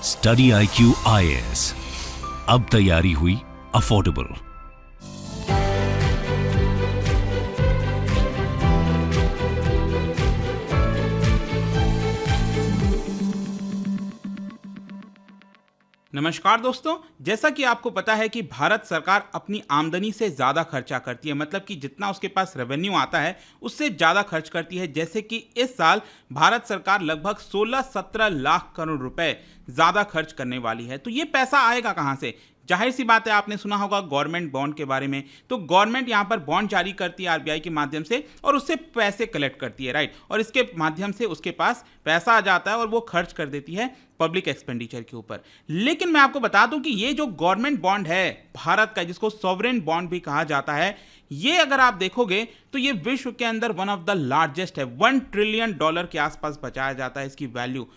Study IQ IAS, अब तैयारी हुई अफोर्डेबल। नमस्कार दोस्तों, जैसा कि आपको पता है कि भारत सरकार अपनी आमदनी से ज़्यादा खर्चा करती है, मतलब कि जितना उसके पास रेवेन्यू आता है उससे ज़्यादा खर्च करती है। जैसे कि इस साल भारत सरकार लगभग 16-17 लाख करोड़ रुपए ज़्यादा खर्च करने वाली है। तो ये पैसा आएगा कहाँ से? जाहिर सी बात है, आपने सुना होगा गवर्नमेंट बॉन्ड के बारे में। तो गवर्नमेंट यहाँ पर बॉन्ड जारी करती है आरबीआई के माध्यम से और उससे पैसे कलेक्ट करती है, राइट। और इसके माध्यम से उसके पास पैसा आ जाता है और वो खर्च कर देती है पब्लिक एक्सपेंडिचर के ऊपर। लेकिन मैं आपको बता दूं कि ये जो गवर्नमेंट बॉन्ड है भारत का, जिसको सॉवरेन बॉन्ड भी कहा जाता है, ये अगर आप देखोगे तो ये विश्व के अंदर वन ऑफ द लार्जेस्ट है। $1 ट्रिलियन के आसपास बचाया जाता है इसकी वैल्यू।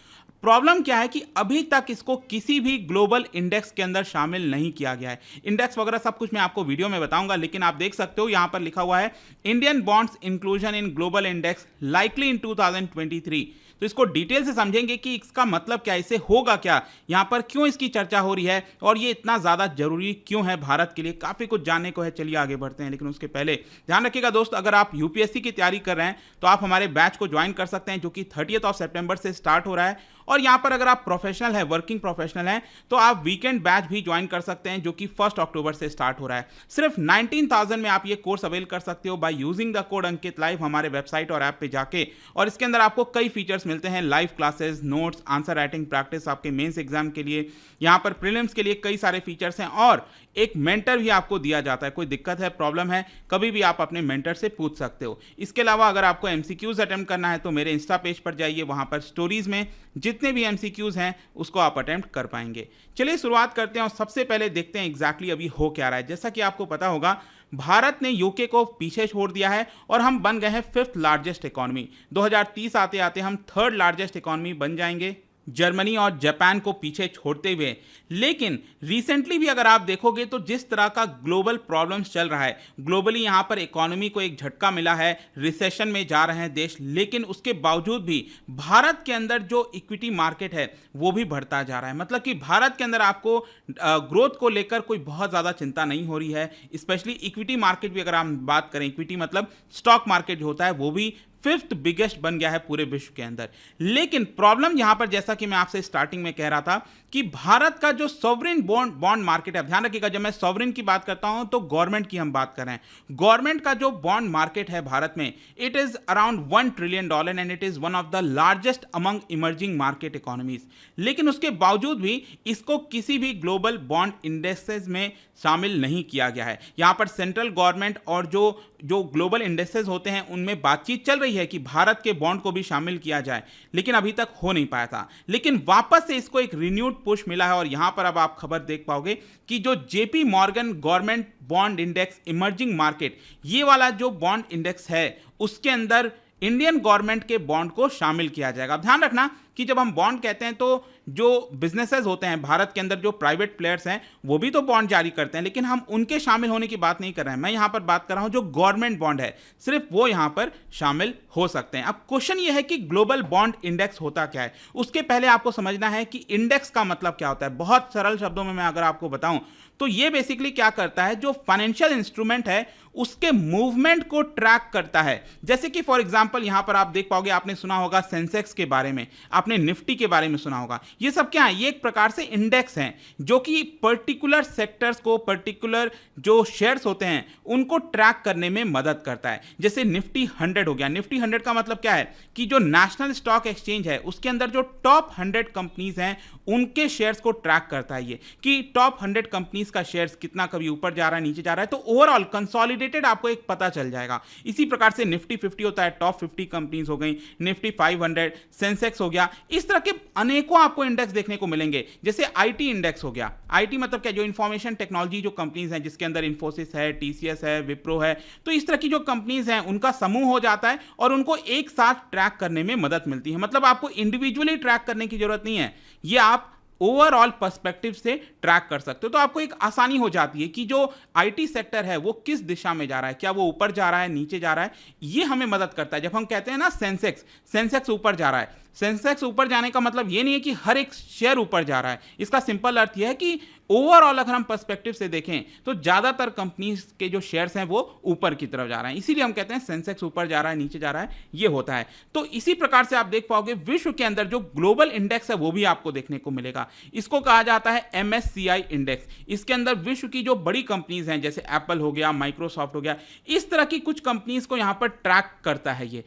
प्रॉब्लम क्या है कि अभी तक इसको किसी भी ग्लोबल इंडेक्स के अंदर शामिल नहीं किया गया है। इंडेक्स वगैरह सब कुछ मैं आपको वीडियो में बताऊंगा, लेकिन आप देख सकते हो यहां पर लिखा हुआ है Indian bonds inclusion in global index likely in 2023। तो इसको डिटेल से समझेंगे कि इसका मतलब क्या, इसे होगा क्या, यहां पर क्यों इसकी चर्चा हो रही है और ये इतना ज्यादा जरूरी क्यों है भारत के लिए। काफी कुछ जानने को है, चलिए आगे बढ़ते हैं। लेकिन उसके पहले ध्यान रखिएगा दोस्त, अगर आप यूपीएससी की तैयारी कर रहे हैं तो आप हमारे बैच को ज्वाइन कर सकते हैं, जो कि 30 सितंबर से स्टार्ट हो रहा है। और यहां पर अगर आप प्रोफेशनल है, वर्किंग प्रोफेशनल हैं, तो आप वीकेंड बैच भी ज्वाइन कर सकते हैं, जो कि 1 अक्टूबर से स्टार्ट हो रहा है। सिर्फ 19,000 में आप ये कोर्स अवेल कर सकते हो by using the code Ankit live हमारे वेबसाइट और ऐप पे जाके। और इसके अंदर आपको कई फीचर्स मिलते हैं, live classes, notes, answer writing practice आपके मेंस एग्जाम के लिए, यहां पर प्रीलिम्स के लिए कई सारे फीचर्स हैं और एक मेंटर भी आपको दिया जाता है। कोई दिक्कत है, प्रॉब्लम है, कभी भी आप अपने मेंटर से पूछ सकते हो। इसके अलावा अगर आपको एमसीक्यूज अटेम्प्ट करना है तो मेरे इंस्टा पेज पर जाइए, वहां पर स्टोरीज में जितने भी एमसीक्यूज हैं उसको आप अटेम्प्ट कर पाएंगे। चलिए शुरुआत करते हैं और सबसे पहले देखते हैं एग्जैक्टली अभी हो क्या रहा है। जैसा कि आपको पता होगा, भारत ने यूके को पीछे छोड़ दिया है और हम बन गए हैं 5th लार्जेस्ट इकोनॉमी। 2030 आते आते हम 3rd लार्जेस्ट इकोनॉमी बन जाएंगे, जर्मनी और जापान को पीछे छोड़ते हुए। लेकिन रिसेंटली भी अगर आप देखोगे तो जिस तरह का ग्लोबल प्रॉब्लम्स चल रहा है, ग्लोबली यहाँ पर इकोनॉमी को एक झटका मिला है, रिसेशन में जा रहे हैं देश, लेकिन उसके बावजूद भी भारत के अंदर जो इक्विटी मार्केट है वो भी बढ़ता जा रहा है। मतलब कि भारत के अंदर आपको ग्रोथ को लेकर कोई बहुत ज़्यादा चिंता नहीं हो रही है। स्पेशली इक्विटी मार्केट भी अगर हम बात करें, इक्विटी मतलब स्टॉक मार्केट जो होता है, वो भी 5th बिगेस्ट बन गया है पूरे विश्व के अंदर। लेकिन प्रॉब्लम यहां पर, जैसा कि मैं आपसे स्टार्टिंग में कह रहा था, कि भारत का जो सॉवरेन बॉन्ड मार्केट है, ध्यान रखिएगा जब मैं सॉवरेन की बात करता हूं तो गवर्नमेंट की हम बात कर रहे हैं। गवर्नमेंट का जो बॉन्ड मार्केट है भारत में, it is around $1 trillion and it is one of the largest among emerging market economies. लेकिन उसके बावजूद भी इसको किसी भी ग्लोबल बॉन्ड इंडेक्सेस में शामिल नहीं किया गया है। यहां पर सेंट्रल गवर्नमेंट और जो ग्लोबल इंडेक्सेस होते हैं उनमें बातचीत चल रही है कि भारत के बॉन्ड को भी शामिल किया जाए, लेकिन अभी तक हो नहीं पाया था। लेकिन वापस से इसको एक रिन्यूड पुश मिला है और यहां पर अब आप खबर देख पाओगे कि जो JP Morgan government bond index emerging market, ये वाला जो बॉन्ड इंडेक्स है, उसके अंदर इंडियन गवर्नमेंट के बॉन्ड को शामिल किया जाएगा। ध्यान रखना कि जब हम बॉन्ड कहते हैं तो जो बिजनेसेस होते हैं भारत के अंदर, जो प्राइवेट प्लेयर्स हैं, वो भी तो बॉन्ड जारी करते हैं, लेकिन हम उनके शामिल होने की बात नहीं कर रहे हैं। मैं यहां पर बात कर रहा हूं जो गवर्नमेंट बॉन्ड है, सिर्फ वो यहां पर शामिल हो सकते हैं। अब क्वेश्चन ये है कि ग्लोबल बॉन्ड इंडेक्स होता क्या है। उसके पहले आपको समझना है कि इंडेक्स का मतलब क्या होता है। बहुत सरल शब्दों में मैं अगर आपको बताऊं तो ये बेसिकली क्या करता है, जो फाइनेंशियल इंस्ट्रूमेंट है उसके मूवमेंट को ट्रैक करता है। जैसे कि फॉर एग्जांपल यहां पर आप देख पाओगे, आपने सुना होगा सेंसेक्स के बारे में, आपने निफ्टी के बारे में सुना होगा। ये सब क्या है, ये एक प्रकार से इंडेक्स हैं जो कि पर्टिकुलर सेक्टर्स को, पर्टिकुलर जो शेयर्स होते हैं उनको ट्रैक करने में मदद करता है। जैसे निफ्टी 100 हो गया। निफ्टी 100 का मतलब क्या है कि जो नेशनल स्टॉक एक्सचेंज है उसके अंदर जो टॉप 100 कंपनीज हैं उनके शेयर्स को ट्रैक करता है, ये कि टॉप 100 कंपनीज का शेयर्स कितना कभी ऊपर जा रहा है, नीचे जा रहा है, तो ओवरऑल कंसोलिडेटेड आपको एक पता चल जाएगा। इसी प्रकार से निफ्टी 50 होता है, टॉप 50 कंपनीज हो गई, निफ्टी 500, सेंसेक्स हो गया। इस तरह के अनेकों आपको इंडेक्स देखने को मिलेंगे। जैसे आईटी इंडेक्स हो गया। आईटी मतलब क्या, जो इंफॉर्मेशन टेक्नोलॉजी जो कंपनीज हैं, जिसके अंदर इन्फोसिस है, टीसीएस है, विप्रो है, तो इस तरह की जो कंपनीज हैं उनका समूह हो जाता है और उनको एक साथ ट्रैक करने में मदद मिलती है। मतलब आपको इंडिविजुअली ट्रैक करने की जरूरत नहीं है, ये आप ओवरऑल पर्सपेक्टिव से ट्रैक कर सकते हो। तो आपको एक आसानी हो जाती है कि जो आईटी सेक्टर है वो किस दिशा में जा रहा है, क्या वो ऊपर जा रहा है, नीचे जा रहा है, ये हमें मदद करता है। जब हम कहते हैं ना सेंसेक्स ऊपर जा रहा है, सेंसेक्स ऊपर जाने का मतलब ये नहीं है कि हर एक शेयर ऊपर जा रहा है। इसका सिंपल अर्थ यह है कि ओवरऑल अगर हम पर्सपेक्टिव से देखें तो ज्यादातर कंपनीज के जो शेयर्स हैं वो ऊपर की तरफ जा रहे हैं, इसीलिए हम कहते हैं सेंसेक्स ऊपर जा रहा है, नीचे जा रहा है, ये होता है। तो इसी प्रकार से आप देख पाओगे विश्व के अंदर जो ग्लोबल इंडेक्स है वो भी आपको देखने को मिलेगा। इसको कहा जाता है MSCI इंडेक्स। इसके अंदर विश्व की जो बड़ी कंपनीज हैं जैसे एप्पल हो गया, माइक्रोसॉफ्ट हो गया, इस तरह की कुछ कंपनीज को यहां पर ट्रैक करता है ये।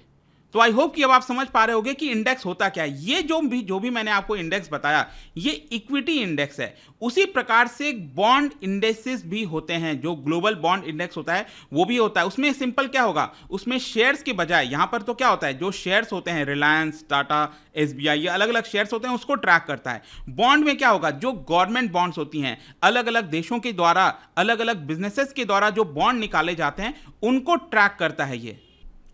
तो आई होप कि अब आप समझ पा रहे होंगे कि इंडेक्स होता क्या है। ये जो भी मैंने आपको इंडेक्स बताया ये इक्विटी इंडेक्स है। उसी प्रकार से बॉन्ड इंडेक्सेस भी होते हैं, जो ग्लोबल बॉन्ड इंडेक्स होता है वो भी होता है। उसमें सिंपल क्या होगा, उसमें शेयर्स के बजाय यहां पर तो क्या होता है, जो शेयर्स होते हैं रिलायंस, टाटा, SBI, ये अलग अलग शेयर्स होते हैं उसको ट्रैक करता है। बॉन्ड में क्या होगा, जो गवर्नमेंट बॉन्ड्स होती हैं, अलग अलग देशों के द्वारा, अलग अलग बिजनेसेस के द्वारा जो बॉन्ड निकाले जाते हैं उनको ट्रैक करता है ये।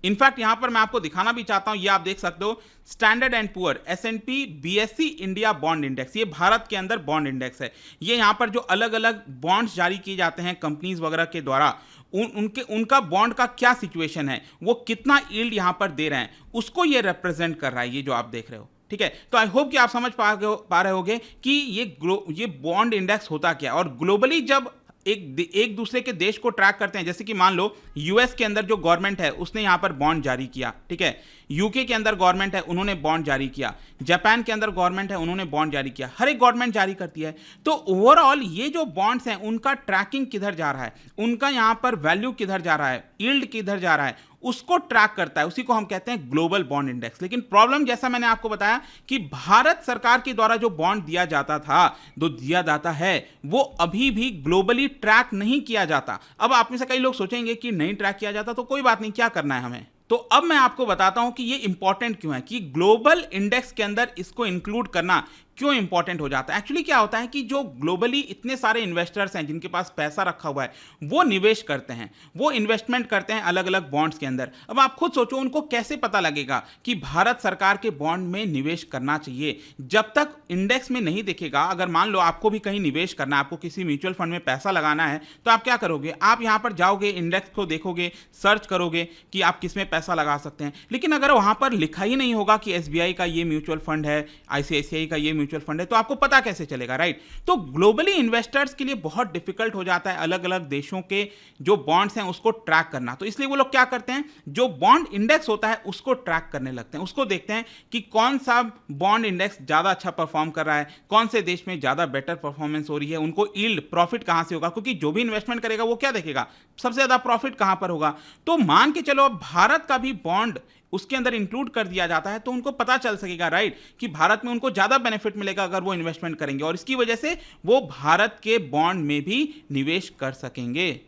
इनफैक्ट यहां पर मैं आपको दिखाना भी चाहता हूं, ये आप देख सकते हो standard and poor S&P BSE India bond index, ये भारत के अंदर बॉन्ड इंडेक्स है। ये यहां पर जो अलग अलग बॉन्ड्स जारी किए जाते हैं कंपनीज वगैरह के द्वारा, उनका बॉन्ड का क्या सिचुएशन है, वो कितना यील्ड यहां पर दे रहे हैं, उसको ये रिप्रेजेंट कर रहा है, ये जो आप देख रहे हो। ठीक है, तो आई होप कि आप समझ पा रहे होंगे कि ये बॉन्ड इंडेक्स होता क्या है। और ग्लोबली जब एक दूसरे के देश को ट्रैक करते हैं, जैसे कि मान लो यूएस के अंदर जो गवर्नमेंट है उसने यहां पर बॉन्ड जारी किया, ठीक है, यूके के अंदर गवर्नमेंट है उन्होंने बॉन्ड जारी किया, जापान के अंदर गवर्नमेंट है उन्होंने बॉन्ड जारी किया, हर एक गवर्नमेंट जारी करती है। तो ओवरऑल ये जो बॉन्ड्स हैं उनका ट्रैकिंग किधर जा रहा है, उनका यहां पर वैल्यू किधर जा रहा है, यील्ड किधर जा रहा है, उसको ट्रैक करता है, उसी को हम कहते हैं ग्लोबल बॉन्ड इंडेक्स। लेकिन प्रॉब्लम जैसा मैंने आपको बताया कि भारत सरकार के द्वारा जो बॉन्ड दिया जाता था, जो दिया जाता है, वो अभी भी ग्लोबली ट्रैक नहीं किया जाता। अब आप में से कई लोग सोचेंगे कि नहीं ट्रैक किया जाता तो कोई बात नहीं, क्या करना है हमें। तो अब मैं आपको बताता हूं कि ये इंपॉर्टेंट क्यों है, कि ग्लोबल इंडेक्स के अंदर इसको इंक्लूड करना क्यों इंपॉर्टेंट हो जाता है। एक्चुअली क्या होता है कि जो ग्लोबली इतने सारे इन्वेस्टर्स हैं जिनके पास पैसा रखा हुआ है, वो निवेश करते हैं, वो इन्वेस्टमेंट करते हैं अलग अलग बॉन्ड्स के अंदर। अब आप खुद सोचो उनको कैसे पता लगेगा कि भारत सरकार के बॉन्ड में निवेश करना चाहिए, जब तक इंडेक्स में नहीं दिखेगा। अगर मान लो आपको भी कहीं निवेश करना है, आपको किसी म्यूचुअल फंड में पैसा लगाना है, तो आप क्या करोगे, आप यहां पर जाओगे, इंडेक्स को देखोगे, सर्च करोगे कि आप किस में पैसा लगा सकते हैं। लेकिन अगर वहां पर लिखा ही नहीं होगा कि SBI का ये म्यूचुअल फंड है, ICICI का ये म्यूचुअल फंड है, तो आपको पता कैसे चलेगा, राइट। तो ग्लोबली इन्वेस्टर्स के लिए बहुत डिफिकल्ट हो जाता है अलग अलग देशों के जो बॉन्ड्स हैं उसको ट्रैक करना। तो इसलिए वो लोग क्या करते हैं, जो बॉन्ड इंडेक्स होता है उसको ट्रैक करने लगते हैं, उसको देखते हैं कि कौन सा बॉन्ड इंडेक्स ज्यादा अच्छा परफॉर्म कर रहा है, कौन से देश में ज्यादा बेटर परफॉर्मेंस हो रही है, उनको यील्ड प्रॉफिट कहां से होगा, क्योंकि जो भी इन्वेस्टमेंट करेगा वो क्या देखेगा, सबसे ज्यादा प्रॉफिट कहां पर होगा। तो मान के चलो अब भारत का भी बॉन्ड उसके अंदर इंक्लूड कर दिया जाता है, तो उनको पता चल सकेगा, राइट, कि भारत में उनको ज्यादा बेनिफिट मिलेगा अगर वो इन्वेस्टमेंट करेंगे, और इसकी वजह से वो भारत के बॉन्ड में भी निवेश कर सकेंगे।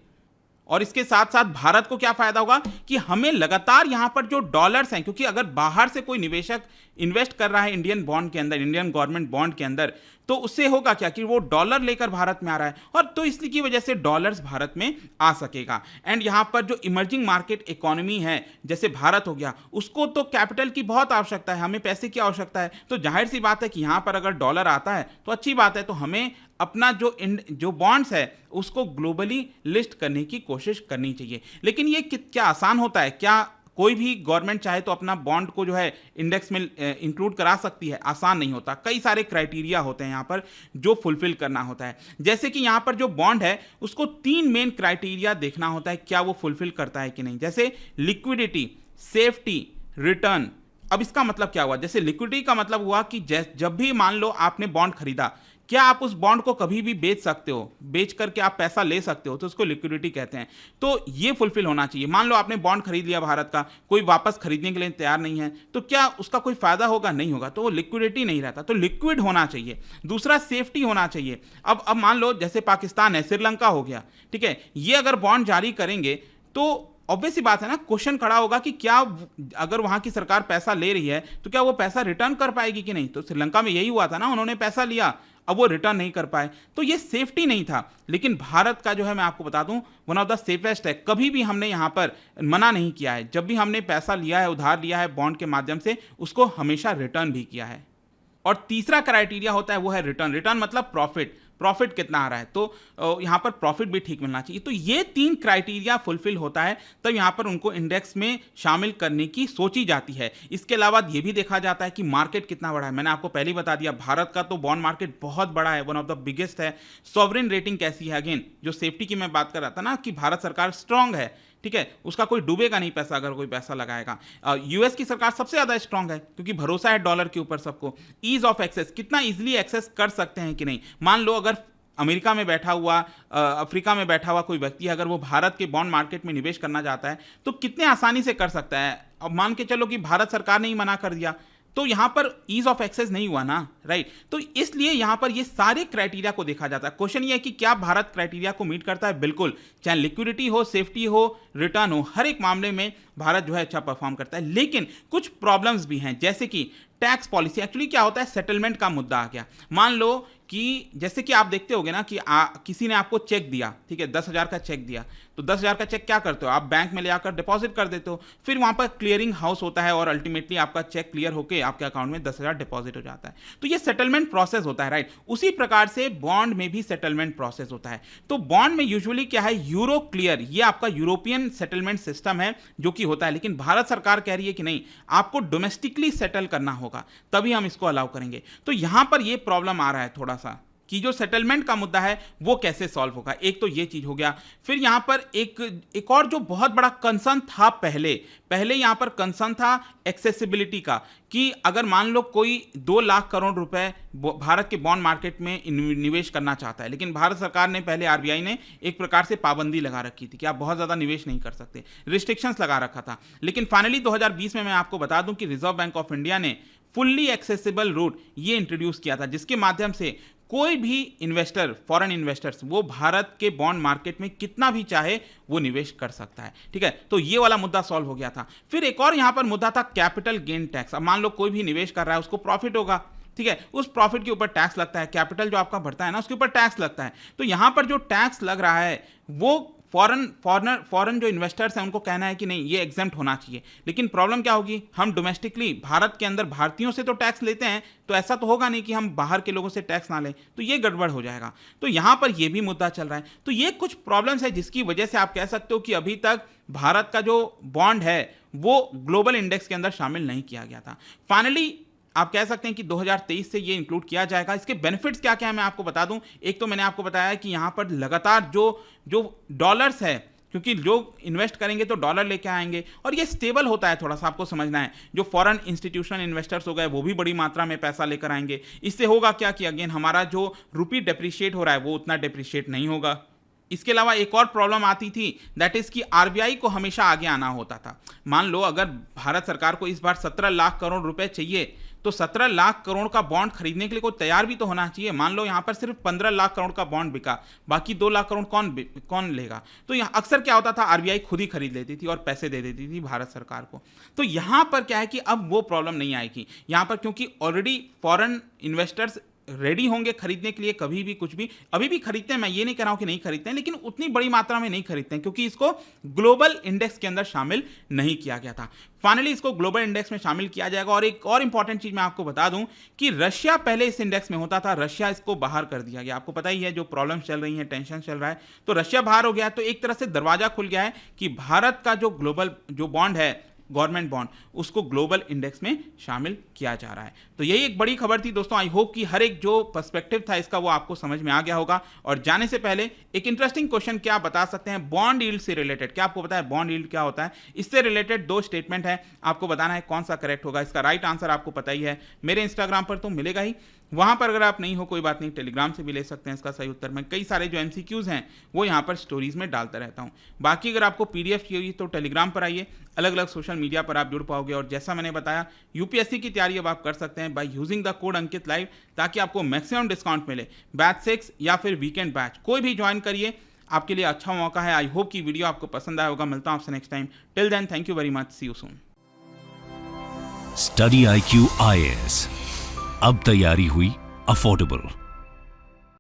और इसके साथ साथ भारत को क्या फायदा होगा कि हमें लगातार यहां पर जो डॉलर्स हैं, क्योंकि अगर बाहर से कोई निवेशक इन्वेस्ट कर रहा है इंडियन बॉन्ड के अंदर, इंडियन गवर्नमेंट बॉन्ड के अंदर, तो उससे होगा क्या कि वो डॉलर लेकर भारत में आ रहा है, और तो इसलिए की वजह से डॉलर्स भारत में आ सकेगा। एंड यहां पर जो इमर्जिंग मार्केट इकोनॉमी है जैसे भारत हो गया, उसको तो कैपिटल की बहुत आवश्यकता है, हमें पैसे की आवश्यकता है। तो जाहिर सी बात है कि यहां पर अगर डॉलर आता है तो अच्छी बात है, तो हमें अपना जो बॉन्ड्स है उसको ग्लोबली लिस्ट करने की कोशिश करनी चाहिए। लेकिन ये क्या आसान होता है, क्या कोई भी गवर्नमेंट चाहे तो अपना बॉन्ड को जो है इंडेक्स में इंक्लूड करा सकती है? आसान नहीं होता, कई सारे क्राइटेरिया होते हैं यहाँ पर जो फुलफिल करना होता है। जैसे कि यहाँ पर जो बॉन्ड है उसको 3 मेन क्राइटेरिया देखना होता है, क्या वो फुलफिल करता है कि नहीं। जैसे लिक्विडिटी, सेफ्टी, रिटर्न। अब इसका मतलब क्या हुआ, जैसे लिक्विडिटी का मतलब हुआ कि जब भी मान लो आपने बॉन्ड खरीदा, क्या आप उस बॉन्ड को कभी भी बेच सकते हो, बेच करके आप पैसा ले सकते हो, तो उसको लिक्विडिटी कहते हैं। तो ये फुलफिल होना चाहिए। मान लो आपने बॉन्ड खरीद लिया भारत का, कोई वापस खरीदने के लिए तैयार नहीं है, तो क्या उसका कोई फायदा होगा? नहीं होगा, तो वो लिक्विडिटी नहीं रहता। तो लिक्विड होना चाहिए। दूसरा सेफ्टी होना चाहिए। अब मान लो जैसे पाकिस्तान है, श्रीलंका हो गया, ठीक है, ये अगर बॉन्ड जारी करेंगे तो ऑब्वियस सी बात है ना, क्वेश्चन खड़ा होगा कि क्या अगर वहां की सरकार पैसा ले रही है तो क्या वो पैसा रिटर्न कर पाएगी कि नहीं। तो श्रीलंका में यही हुआ था ना, उन्होंने पैसा लिया, अब वो रिटर्न नहीं कर पाए, तो ये सेफ्टी नहीं था। लेकिन भारत का जो है, मैं आपको बता दूं, वन ऑफ द सेफेस्ट है। कभी भी हमने यहां पर मना नहीं किया है, जब भी हमने पैसा लिया है, उधार लिया है बॉन्ड के माध्यम से, उसको हमेशा रिटर्न भी किया है। और तीसरा क्राइटेरिया होता है वो है रिटर्न। रिटर्न मतलब प्रॉफिट कितना आ रहा है, तो यहाँ पर प्रॉफिट भी ठीक मिलना चाहिए। तो ये 3 क्राइटेरिया फुलफिल होता है तब यहाँ पर उनको इंडेक्स में शामिल करने की सोची जाती है। इसके अलावा ये भी देखा जाता है कि मार्केट कितना बड़ा है। मैंने आपको पहले ही बता दिया, भारत का तो बॉन्ड मार्केट बहुत बड़ा है, वन ऑफ द बिगेस्ट है। सॉवरेन रेटिंग कैसी है, अगेन जो सेफ्टी की मैं बात कर रहा था ना कि भारत सरकार स्ट्रांग है, ठीक है, उसका कोई डूबेगा नहीं पैसा अगर कोई पैसा लगाएगा। यूएस की सरकार सबसे ज़्यादा स्ट्रांग है क्योंकि भरोसा है डॉलर के ऊपर सबको। ईज ऑफ एक्सेस, कितना इजीली एक्सेस कर सकते हैं कि नहीं। मान लो अगर अमेरिका में बैठा हुआ, अफ्रीका में बैठा हुआ कोई व्यक्ति अगर वो भारत के बॉन्ड मार्केट में निवेश करना चाहता है तो कितने आसानी से कर सकता है। अब मान के चलो कि भारत सरकार ने ही मना कर दिया तो यहां पर ईज ऑफ एक्सेस नहीं हुआ ना, राइट। तो इसलिए यहां पर ये सारे क्राइटेरिया को देखा जाता है। क्वेश्चन ये है कि क्या भारत क्राइटेरिया को मीट करता है? बिल्कुल, चाहे लिक्विडिटी हो, सेफ्टी हो, रिटर्न हो, हर एक मामले में भारत जो है अच्छा परफॉर्म करता है। लेकिन कुछ प्रॉब्लम्स भी हैं, जैसे कि टैक्स पॉलिसी। एक्चुअली क्या होता है, सेटलमेंट का मुद्दा आ गया। मान लो कि जैसे कि आप देखते होगे ना कि किसी ने आपको चेक दिया, ठीक है, 10,000 का चेक दिया, तो 10,000 का चेक क्या करते हो आप? बैंक में ले जाकर डिपॉजिट कर देते हो, फिर वहां पर क्लियरिंग हाउस होता है और अल्टीमेटली आपका चेक क्लियर होकर आपके अकाउंट में 10,000 डिपॉजिट हो जाता है। तो ये सेटलमेंट प्रोसेस होता है, राइट। उसी प्रकार से बॉन्ड में भी सेटलमेंट प्रोसेस होता है। तो बॉन्ड में यूजुअली क्या है, यूरो क्लियर, ये आपका यूरोपियन सेटलमेंट सिस्टम है जो कि होता है। लेकिन भारत सरकार कह रही है कि नहीं, आपको डोमेस्टिकली सेटल करना होगा, तभी हम इसको अलाउ करेंगे। तो यहां पर ये प्रॉब्लम आ रहा है थोड़ा सा कि जो सेटलमेंट का मुद्दा है वो कैसे सॉल्व होगा। एक तो ये चीज हो गया। फिर यहां पर एक और जो बहुत बड़ा कंसर्न था, पहले यहां पर कंसर्न था एक्सेसिबिलिटी का, कि अगर मान लो कोई 2 लाख करोड़ रुपए भारत के बॉन्ड मार्केट में निवेश करना चाहता है, लेकिन भारत सरकार ने पहले, आरबीआई ने एक प्रकार से पाबंदी लगा रखी थी कि आप बहुत ज्यादा निवेश नहीं कर सकते, रिस्ट्रिक्शंस लगा रखा था। लेकिन फाइनली 2020 में मैं आपको बता दूं कि रिजर्व बैंक ऑफ इंडिया ने फुल्ली एक्सेसिबल रूट ये इंट्रोड्यूस किया था, जिसके माध्यम से कोई भी इन्वेस्टर, फॉरेन इन्वेस्टर्स, वो भारत के बॉन्ड मार्केट में कितना भी चाहे वो निवेश कर सकता है, ठीक है। तो ये वाला मुद्दा सॉल्व हो गया था। फिर एक और यहां पर मुद्दा था कैपिटल गेन टैक्स। अब मान लो कोई भी निवेश कर रहा है, उसको प्रॉफिट होगा, ठीक है, उस प्रॉफिट के ऊपर टैक्स लगता है, कैपिटल जो आपका बढ़ता है ना उसके ऊपर टैक्स लगता है। तो यहां पर जो टैक्स लग रहा है वो फॉरेन जो इन्वेस्टर्स हैं उनको कहना है कि नहीं, ये एग्जेम्प्ट होना चाहिए। लेकिन प्रॉब्लम क्या होगी, हम डोमेस्टिकली भारत के अंदर भारतीयों से तो टैक्स लेते हैं, तो ऐसा तो होगा नहीं कि हम बाहर के लोगों से टैक्स ना लें, तो ये गड़बड़ हो जाएगा। तो यहां पर ये भी मुद्दा चल रहा है। तो ये कुछ प्रॉब्लम्स है जिसकी वजह से आप कह सकते हो कि अभी तक भारत का जो बॉन्ड है वो ग्लोबल इंडेक्स के अंदर शामिल नहीं किया गया था। फाइनली आप कह सकते हैं कि 2023 से ये इंक्लूड किया जाएगा। इसके बेनिफिट्स क्या क्या है मैं आपको बता दूं। एक तो मैंने आपको बताया कि यहां पर लगातार जो डॉलर्स है, क्योंकि लोग इन्वेस्ट करेंगे तो डॉलर लेके आएंगे, और ये स्टेबल होता है, थोड़ा सा आपको समझना है। जो फॉरेन इंस्टीट्यूशनल इन्वेस्टर्स हो गए वो भी बड़ी मात्रा में पैसा लेकर आएंगे। इससे होगा क्या कि अगेन हमारा जो रुपी डेप्रिशिएट हो रहा है वो उतना डेप्रिशिएट नहीं होगा। इसके अलावा एक और प्रॉब्लम आती थी, दैट इज कि आरबीआई को हमेशा आगे आना होता था। मान लो अगर भारत सरकार को इस बार 17 लाख करोड़ रुपए चाहिए, तो 17 लाख करोड़ का बॉन्ड खरीदने के लिए कोई तैयार भी तो होना चाहिए। मान लो यहां पर सिर्फ 15 लाख करोड़ का बॉन्ड बिका, बाकी 2 लाख करोड़ कौन लेगा? तो यहां अक्सर क्या होता था, आरबीआई खुद ही खरीद लेती थी और पैसे दे देती थी भारत सरकार को। तो यहां पर क्या है कि अब वो प्रॉब्लम नहीं आएगी यहां पर, क्योंकि ऑलरेडी फॉरेन इन्वेस्टर्स रेडी होंगे खरीदने के लिए। कभी भी कुछ भी अभी भी खरीदते हैं, मैं ये नहीं कह रहा हूं कि नहीं खरीदते हैं, लेकिन उतनी बड़ी मात्रा में नहीं खरीदते हैं क्योंकि इसको ग्लोबल इंडेक्स के अंदर शामिल नहीं किया गया था। फाइनली इसको ग्लोबल इंडेक्स में शामिल किया जाएगा। और एक और इंपॉर्टेंट चीज मैं आपको बता दूं कि रशिया पहले इस इंडेक्स में होता था, रशिया इसको बाहर कर दिया गया। आपको पता ही है जो प्रॉब्लम्स चल रही हैं, टेंशन चल रहा है, तो रशिया बाहर हो गया है। तो एक तरह से दरवाजा खुल गया है कि भारत का जो ग्लोबल जो बॉन्ड है, गवर्नमेंट बॉन्ड, उसको ग्लोबल इंडेक्स में शामिल किया जा रहा है। तो यही एक बड़ी खबर थी दोस्तों। आई होप कि हर एक जो पर्सपेक्टिव था इसका वो आपको समझ में आ गया होगा। और जाने से पहले एक इंटरेस्टिंग क्वेश्चन क्या आप बता सकते हैं बॉन्ड यील्ड से रिलेटेड? क्या आपको पता है बॉन्ड यील्ड क्या होता है? इससे रिलेटेड 2 स्टेटमेंट है, आपको बताना है कौन सा करेक्ट होगा। इसका राइट आंसर आपको पता ही है, मेरे इंस्टाग्राम पर तो मिलेगा ही, वहां पर अगर आप नहीं हो कोई बात नहीं, टेलीग्राम से भी ले सकते हैं इसका सही उत्तर। मैं कई सारे जो एमसीक्यूज हैं वो यहाँ पर स्टोरीज में डालता रहता हूँ। बाकी अगर आपको पीडीएफ चाहिए तो टेलीग्राम पर आइए, अलग अलग सोशल मीडिया पर आप जुड़ पाओगे। और जैसा मैंने बताया यूपीएससी की तैयारी अब आप कर सकते हैं by using the code Ankit live, ताकि आपको मैक्सिमम डिस्काउंट मिले। बैच 6 या फिर वीकेंड बैच कोई भी ज्वाइन करिए, आपके लिए अच्छा मौका है। आई होप कि वीडियो आपको पसंद आया होगा। मिलता हूं आपसे next time. Till then thank you very much, see you soon. Study IQ IAS, अब तैयारी हुई अफोर्डेबल।